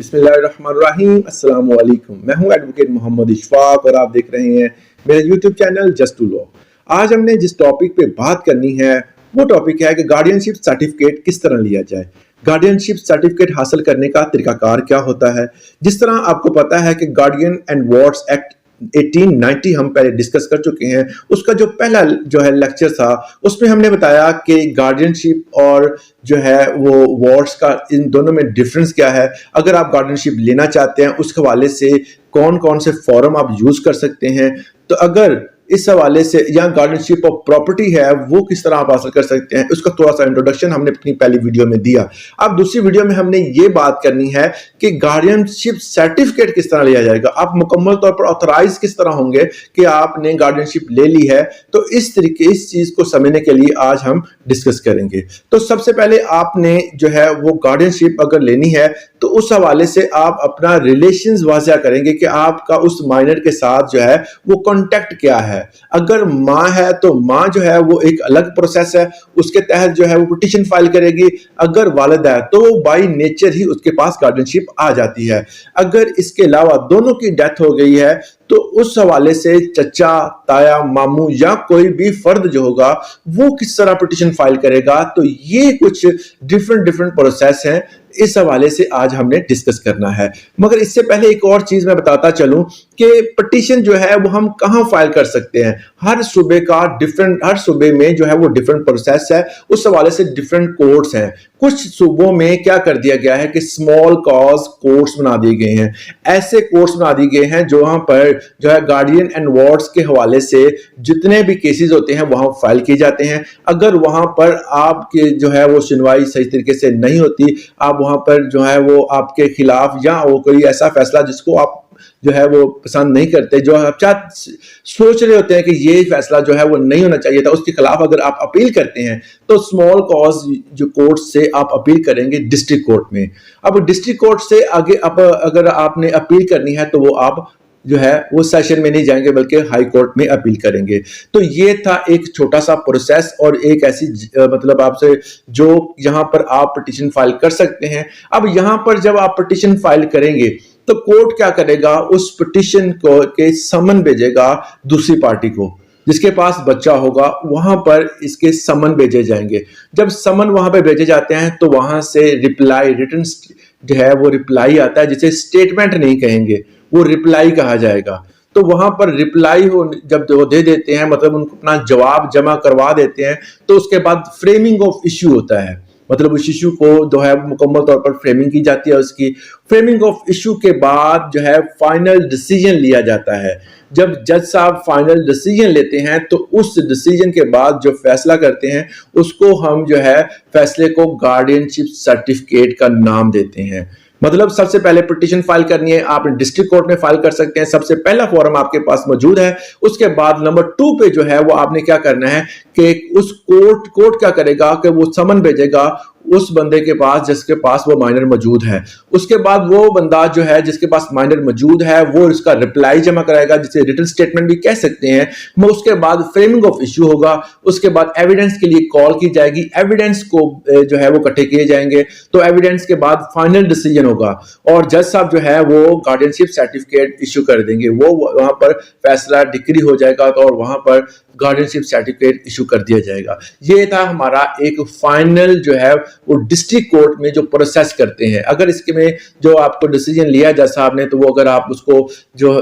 बिस्मिल्लाहिर्रहमानिर्रहीम, अस्सलाम वालेकुम। मैं हूं एडवोकेट मोहम्मद इशफाक और आप देख रहे हैं मेरा YouTube channel just to law. आज हमने जिस टॉपिक पे बात करनी है वो टॉपिक है कि गार्डियनशिप सर्टिफिकेट किस तरह लिया जाए। गार्डियनशिप सर्टिफिकेट हासिल करने का तरीकाकार क्या होता है। जिस तरह आपको पता है कि गार्डियन एंड वार्ड्स एक्ट 1890 हम पहले डिस्कस कर चुके हैं। उसका जो पहला जो है लेक्चर था उसमें हमने बताया कि गार्डियनशिप और जो है वो वार्ड्स का इन दोनों में डिफरेंस क्या है। अगर आप गार्डियनशिप लेना चाहते हैं उस हवाले से कौन कौन से फॉर्म आप यूज कर सकते हैं। तो अगर इस हवाले से या गार्डियनशिप ऑफ प्रॉपर्टी है वो किस तरह आप हासिल कर सकते हैं, उसका थोड़ा सा इंट्रोडक्शन हमने अपनी पहली वीडियो में दिया। अब दूसरी वीडियो में हमने ये बात करनी है कि गार्डियनशिप सर्टिफिकेट किस तरह लिया जाएगा। आप मुकम्मल तौर पर ऑथराइज किस तरह होंगे कि आपने गार्डियनशिप ले ली है। तो इस तरीके इस चीज को समझने के लिए आज हम डिस्कस करेंगे। तो सबसे पहले आपने जो है वो गार्डियनशिप अगर लेनी है तो उस हवाले से आप अपना रिलेशंस वाज़ा करेंगे कि आपका उस माइनर के साथ जो है वो कॉन्टेक्ट क्या है। अगर माँ है तो माँ जो है वो एक अलग प्रोसेस है, उसके तहत जो है वो पिटीशन फाइल करेगी। अगर वालिदा है तो बाय नेचर ही उसके पास गार्डियनशिप आ जाती है। अगर इसके अलावा दोनों की डेथ हो गई है तो उस हवाले से चचा, ताया, मामू या कोई भी फर्द जो होगा वो किस तरह पिटीशन फाइल करेगा। तो ये कुछ डिफरेंट प्रोसेस हैं, इस हवाले से आज हमने डिस्कस करना है। मगर इससे पहले एक और चीज मैं बताता चलूं कि पिटीशन जो है वो हम कहां फाइल कर सकते हैं। हर सूबे का डिफरेंट, हर सूबे में जो है वो डिफरेंट प्रोसेस है, उस हवाले से डिफरेंट कोर्ट्स हैं। कुछ सूबों में क्या कर दिया गया है कि स्मॉल कॉज कोर्ट्स बना दिए गए हैं। ऐसे कोर्ट्स बना दिए गए हैं जहां पर जो है गार्डियन एंड वार्ड्स के हवाले से जितने भी केसेस होते हैं वहां फाइल किए जाते हैं। अगर वहां पर आपके जो है वो सुनवाई सही तरीके से नहीं होती, आप वहां पर जो है वो आपके खिलाफ या वो कोई ऐसा फैसला जिसको आप जो है वो पसंद नहीं करते, जो आप सोच रहे होते हैं कि ये फैसला जो है वो नहीं होना चाहिए था, उसके खिलाफ अगर आप अपील करते हैं तो स्मॉल कॉज जो कोर्ट से आप अपील करेंगे डिस्ट्रिक्ट कोर्ट में। अब डिस्ट्रिक्ट कोर्ट से आगे अब अगर आपने अपील करनी है तो वो आप जो है वो सेशन में नहीं जाएंगे बल्कि हाई कोर्ट में अपील करेंगे। तो ये था एक छोटा सा प्रोसेस और एक ऐसी मतलब आपसे जो यहां पर आप पिटीशन फाइल कर सकते हैं। अब यहां पर जब आप पिटीशन फाइल करेंगे तो कोर्ट क्या करेगा, उस पिटीशन को के समन भेजेगा दूसरी पार्टी को जिसके पास बच्चा होगा, वहां पर इसके समन भेजे जाएंगे। जब समन वहां पे भेजे जाते हैं तो वहां से रिप्लाई, रिटन जो है वो रिप्लाई आता है, जिसे स्टेटमेंट नहीं कहेंगे, वो रिप्लाई कहा जाएगा। तो वहां पर रिप्लाई हो जब वो दे देते हैं, मतलब उनको अपना जवाब जमा करवा देते हैं, तो उसके बाद फ्रेमिंग ऑफ इश्यू होता है। मतलब उस इश्यू को जो है मुकम्मल तौर पर फ्रेमिंग की जाती है। उसकी फ्रेमिंग ऑफ इश्यू के बाद जो है फाइनल डिसीजन लिया जाता है। जब जज साहब फाइनल डिसीजन लेते हैं तो उस डिसीजन के बाद जो फैसला करते हैं उसको हम जो है फैसले को गार्डियनशिप सर्टिफिकेट का नाम देते हैं। मतलब सबसे पहले पिटीशन फाइल करनी है, आप डिस्ट्रिक्ट कोर्ट में फाइल कर सकते हैं, सबसे पहला फॉर्म आपके पास मौजूद है। उसके बाद नंबर 2 पे जो है वो आपने क्या करना है कि उस कोर्ट क्या करेगा कि वो समन भेजेगा उस बंदे के पास जिसके पास वो माइनर मौजूद है। उसके बाद वो बंदा जो है जिसके पास माइनर मौजूद है वो इसका रिप्लाई जमा कराएगा, जिसे रिटन स्टेटमेंट भी कह सकते हैं। उसके बाद फ्रेमिंग ऑफ इश्यू होगा, उसके बाद एविडेंस के लिए कॉल की जाएगी, एविडेंस को जो है वो इकट्ठे किए जाएंगे, तो एविडेंस के बाद फाइनल डिसीजन होगा और जज साहब जो है वो गार्डियनशिप सर्टिफिकेट इश्यू कर देंगे। वो वहां पर फैसला डिक्री हो जाएगा और वहां पर गार्डियनशिप सर्टिफिकेट इशू कर दिया जाएगा। ये था हमारा एक फाइनल जो है वो डिस्ट्रिक्ट कोर्ट में जो प्रोसेस करते हैं। अगर इसके में जो आपको डिसीजन लिया जज साहब ने, तो वो अगर आप उसको जो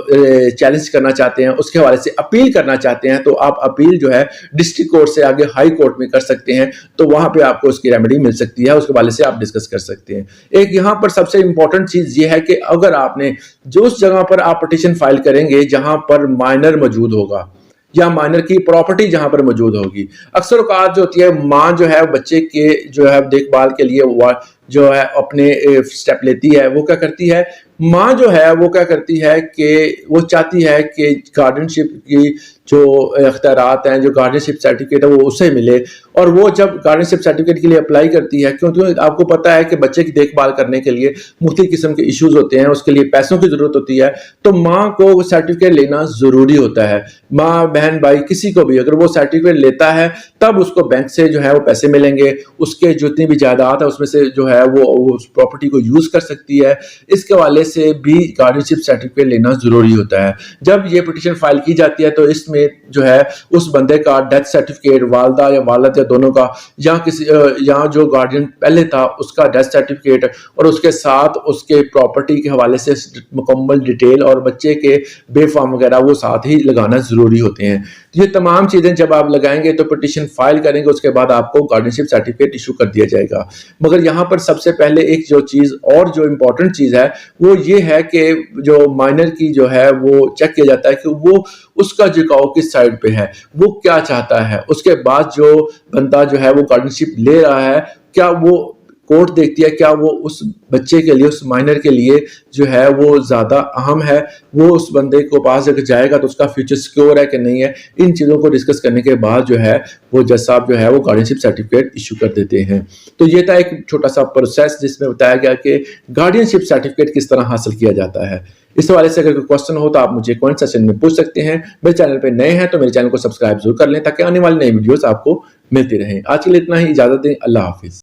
चैलेंज करना चाहते हैं, उसके हवाले से अपील करना चाहते हैं, तो आप अपील जो है डिस्ट्रिक्ट कोर्ट से आगे हाई कोर्ट में कर सकते हैं। तो वहां पे आपको उसकी रेमेडी मिल सकती है, उसके हवाले से आप डिस्कस कर सकते हैं। एक यहाँ पर सबसे इंपॉर्टेंट चीज ये है कि अगर आपने जो उस जगह पर आप पिटीशन फाइल करेंगे जहां पर माइनर मौजूद होगा या माइनर की प्रॉपर्टी जहां पर मौजूद होगी, अक्सर औकात जो होती है माँ जो है बच्चे के जो है देखभाल के लिए जो है अपने स्टेप लेती है। वो क्या करती है, माँ जो है वो क्या करती है कि वो चाहती है कि गार्डियनशिप की जो इख्तियारात हैं, जो गार्डियनशिप सर्टिफिकेट है वो उसे मिले। और वो जब गार्डियनशिप सर्टिफिकेट के लिए अप्लाई करती है, क्योंकि आपको पता है कि बच्चे की देखभाल करने के लिए मुख्तलिफ किस्म के इश्यूज होते हैं, उसके लिए पैसों की जरूरत होती है, तो माँ को सर्टिफिकेट लेना जरूरी होता है। माँ, बहन, भाई किसी को भी अगर वो सर्टिफिकेट लेता है तब उसको बैंक से जो है वो पैसे मिलेंगे, उसके जितनी भी जायदाद है उसमें से जो है है वो उस प्रॉपर्टी को यूज कर सकती है, इसके हवाले से भी गार्डियनशिप सर्टिफिकेट लेना जरूरी होता है। जब ये पिटीशन फाइल की जाती है तो इसमें जो है उस बंदे का डेथ सर्टिफिकेट, वालदा या वालद या दोनों का, या किसी या जो गार्डियन पहले था उसका डेथ सर्टिफिकेट, और उसके साथ उसके प्रॉपर्टी के हवाले से मुकम्मल डिटेल और बच्चे के बेफाम वगैरह वो साथ ही लगाना जरूरी होते हैं। तो ये तमाम चीजें जब आप लगाएंगे तो पिटीशन फाइल करेंगे, उसके बाद आपको गार्डियनशिप सर्टिफिकेट इशू कर दिया जाएगा। मगर यहाँ पर सबसे पहले एक जो चीज और जो इंपॉर्टेंट चीज है वो ये है कि जो माइनर की जो है वो चेक किया जाता है कि वो उसका झुकाव किस साइड पे है, वो क्या चाहता है। उसके बाद जो बंदा जो है वो गार्डियनशिप ले रहा है, क्या वो कोर्ट देखती है क्या वो उस बच्चे के लिए, उस माइनर के लिए जो है वो ज्यादा अहम है, वो उस बंदे को पास अगर जाएगा तो उसका फ्यूचर सिक्योर है कि नहीं है। इन चीजों को डिस्कस करने के बाद जो है वो जज साहब जो है वो गार्डियनशिप सर्टिफिकेट इशू कर देते हैं। तो ये था एक छोटा सा प्रोसेस जिसमें बताया गया कि गार्डियनशिप सर्टिफिकेट किस तरह हासिल किया जाता है। इस हवाले से अगर कोई क्वेश्चन हो तो आप मुझे कमेंट सेक्शन में पूछ सकते हैं। मेरे चैनल पे नए हैं तो मेरे चैनल को सब्सक्राइब जरूर कर लें ताकि आने वाली नई वीडियोस आपको मिलती रहें। आज के लिए इतना ही, इजाजत दें, अल्लाह हाफिज।